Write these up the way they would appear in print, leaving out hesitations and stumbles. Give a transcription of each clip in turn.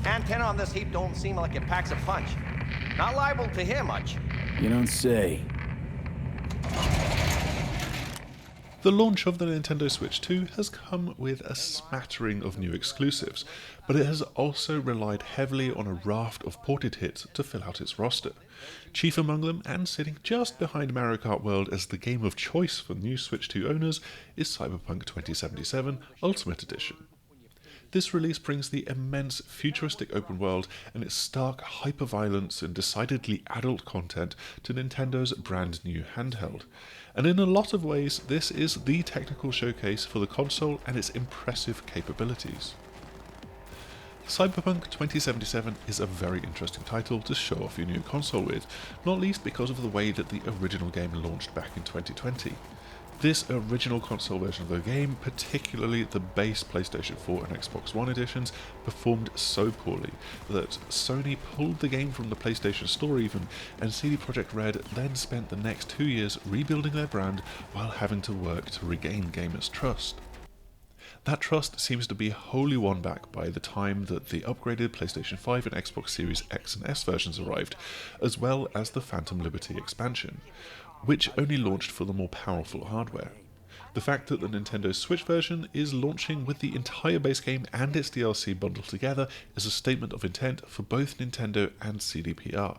Antenna on this heap don't seem like it packs a punch. Not liable to hear much. You don't say. The launch of the Nintendo Switch 2 has come with a smattering of new exclusives, but it has also relied heavily on a raft of ported hits to fill out its roster. Chief among them, and sitting just behind Mario Kart World as the game of choice for new Switch 2 owners, is Cyberpunk 2077 Ultimate Edition. This release brings the immense futuristic open world and its stark hyper-violence and decidedly adult content to Nintendo's brand new handheld. And in a lot of ways, this is the technical showcase for the console and its impressive capabilities. Cyberpunk 2077 is a very interesting title to show off your new console with, not least because of the way that the original game launched back in 2020. This original console version of the game, particularly the base PlayStation 4 and Xbox One editions, performed so poorly that Sony pulled the game from the PlayStation Store even, and CD Projekt Red then spent the next 2 years rebuilding their brand while having to work to regain gamers' trust. That trust seems to be wholly won back by the time that the upgraded PlayStation 5 and Xbox Series X and S versions arrived, as well as the Phantom Liberty expansion, which only launched for the more powerful hardware. The fact that the Nintendo Switch version is launching with the entire base game and its DLC bundled together is a statement of intent for both Nintendo and CDPR.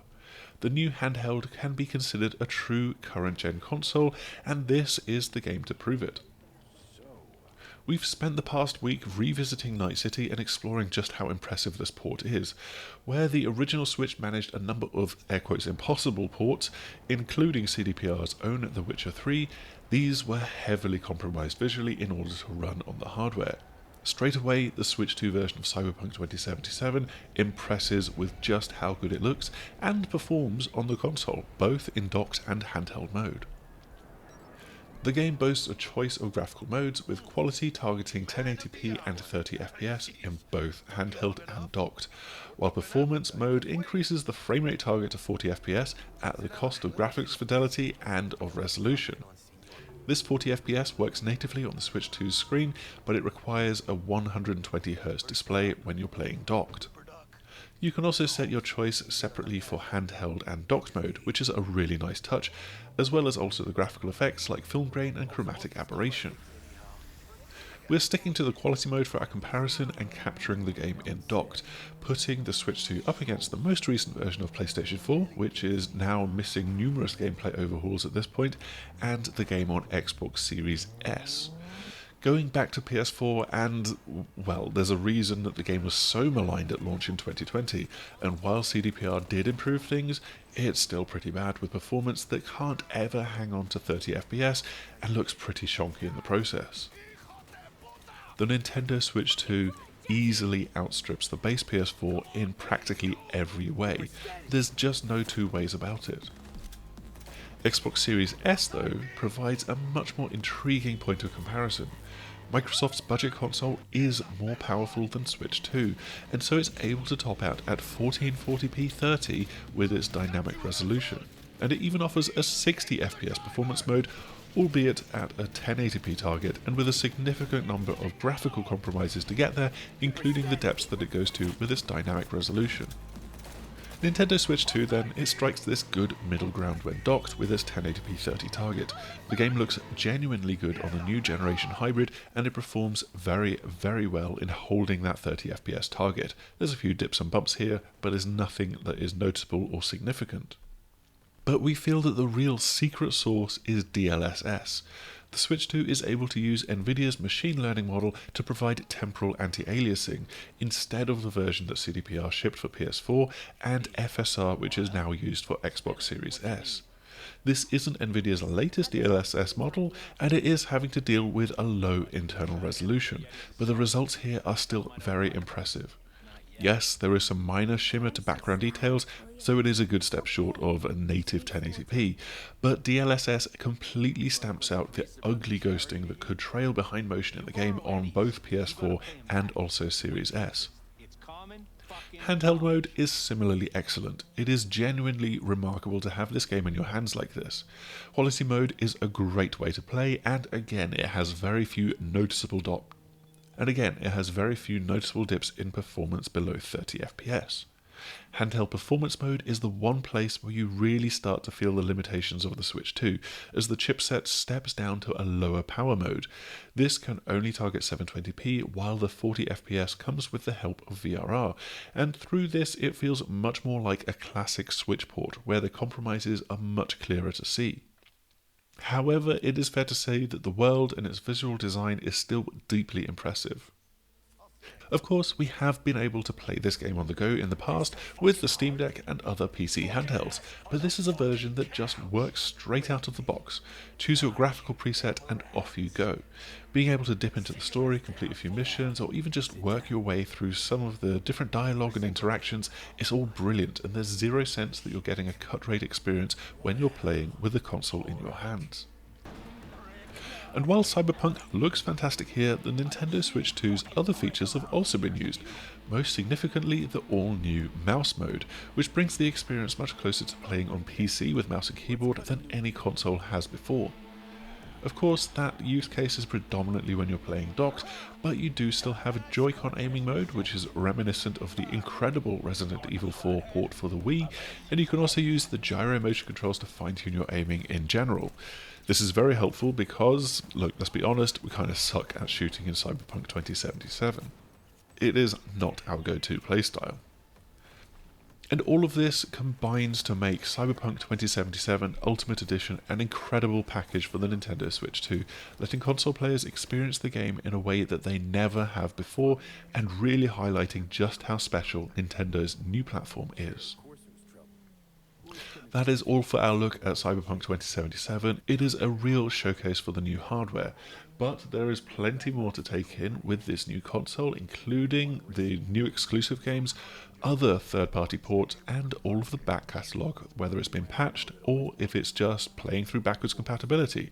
The new handheld can be considered a true current-gen console, and this is the game to prove it. We've spent the past week revisiting Night City and exploring just how impressive this port is. Where the original Switch managed a number of air quotes impossible ports, including CDPR's own The Witcher 3, these were heavily compromised visually in order to run on the hardware. Straight away, the Switch 2 version of Cyberpunk 2077 impresses with just how good it looks and performs on the console, both in docked and handheld mode. The game boasts a choice of graphical modes, with quality targeting 1080p and 30 FPS in both handheld and docked, while performance mode increases the frame rate target to 40 FPS at the cost of graphics fidelity and of resolution. This 40 FPS works natively on the Switch 2's screen, but it requires a 120Hz display when you're playing docked. You can also set your choice separately for handheld and docked mode, which is a really nice touch, as well as alter the graphical effects like film grain and chromatic aberration. We're sticking to the quality mode for our comparison and capturing the game in docked, putting the Switch 2 up against the most recent version of PlayStation 4, which is now missing numerous gameplay overhauls at this point, and the game on Xbox Series S. Going back to PS4, and, well, there's a reason that the game was so maligned at launch in 2020, and while CDPR did improve things, it's still pretty bad with performance that can't ever hang on to 30 FPS and looks pretty shonky in the process. The Nintendo Switch 2 easily outstrips the base PS4 in practically every way. There's just no two ways about it. Xbox Series S, though, provides a much more intriguing point of comparison. Microsoft's budget console is more powerful than Switch 2, and so it's able to top out at 1440p 30 with its dynamic resolution, and it even offers a 60 FPS performance mode, albeit at a 1080p target and with a significant number of graphical compromises to get there, including the depths that it goes to with its dynamic resolution. Nintendo Switch 2 then, it strikes this good middle ground when docked with its 1080p 30 target. The game looks genuinely good on the new generation hybrid, and it performs very, very well in holding that 30 FPS target. There's a few dips and bumps here, but is nothing that is noticeable or significant. But we feel that the real secret sauce is DLSS. The Switch 2 is able to use Nvidia's machine learning model to provide temporal anti-aliasing instead of the version that CDPR shipped for PS4 and FSR, which is now used for Xbox Series S. This isn't Nvidia's latest DLSS model, and it is having to deal with a low internal resolution, but the results here are still very impressive. Yes, there is some minor shimmer to background details, so it is a good step short of a native 1080p, but DLSS completely stamps out the ugly ghosting that could trail behind motion in the game on both PS4 and also Series S. Handheld mode is similarly excellent. It is genuinely remarkable to have this game in your hands like this. Quality mode is a great way to play, and again it has very few noticeable And again, it has very few noticeable dips in performance below 30 FPS. Handheld performance mode is the one place where you really start to feel the limitations of the Switch 2, as the chipset steps down to a lower power mode. This can only target 720p, while the 40 FPS comes with the help of VRR, and through this it feels much more like a classic Switch port, where the compromises are much clearer to see. However, it is fair to say that the world and its visual design is still deeply impressive. Of course, we have been able to play this game on the go in the past with the Steam Deck and other PC handhelds, but this is a version that just works straight out of the box. Choose your graphical preset and off you go. Being able to dip into the story, complete a few missions, or even just work your way through some of the different dialogue and interactions is all brilliant, and there's zero sense that you're getting a cut-rate experience when you're playing with the console in your hands. And while Cyberpunk looks fantastic here, the Nintendo Switch 2's other features have also been used, most significantly the all-new mouse mode, which brings the experience much closer to playing on PC with mouse and keyboard than any console has before. Of course, that use case is predominantly when you're playing docks, but you do still have a Joy-Con aiming mode, which is reminiscent of the incredible Resident Evil 4 port for the Wii, and you can also use the gyro motion controls to fine-tune your aiming in general. This is very helpful because, look, let's be honest, we kind of suck at shooting in Cyberpunk 2077. It is not our go-to playstyle. And all of this combines to make Cyberpunk 2077 Ultimate Edition an incredible package for the Nintendo Switch 2, letting console players experience the game in a way that they never have before, and really highlighting just how special Nintendo's new platform is. That is all for our look at Cyberpunk 2077. It is a real showcase for the new hardware, but there is plenty more to take in with this new console, including the new exclusive games, other third-party ports, and all of the back catalogue, whether it's been patched or if it's just playing through backwards compatibility.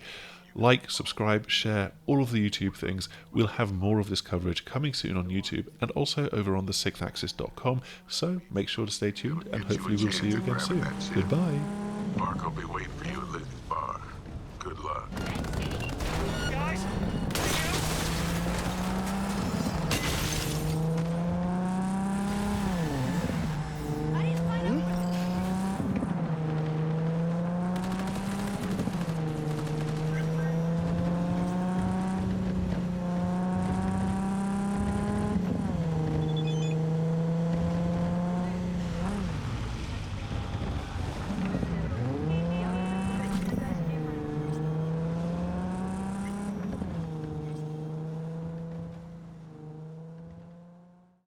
Like, subscribe, share, all of the YouTube things. We'll have more of this coverage coming soon on YouTube and also over on the sixaxis.com, so make sure to stay tuned and hopefully we'll see you again soon. Goodbye. Mark will be waiting for you at Lizzie's bar. Good luck.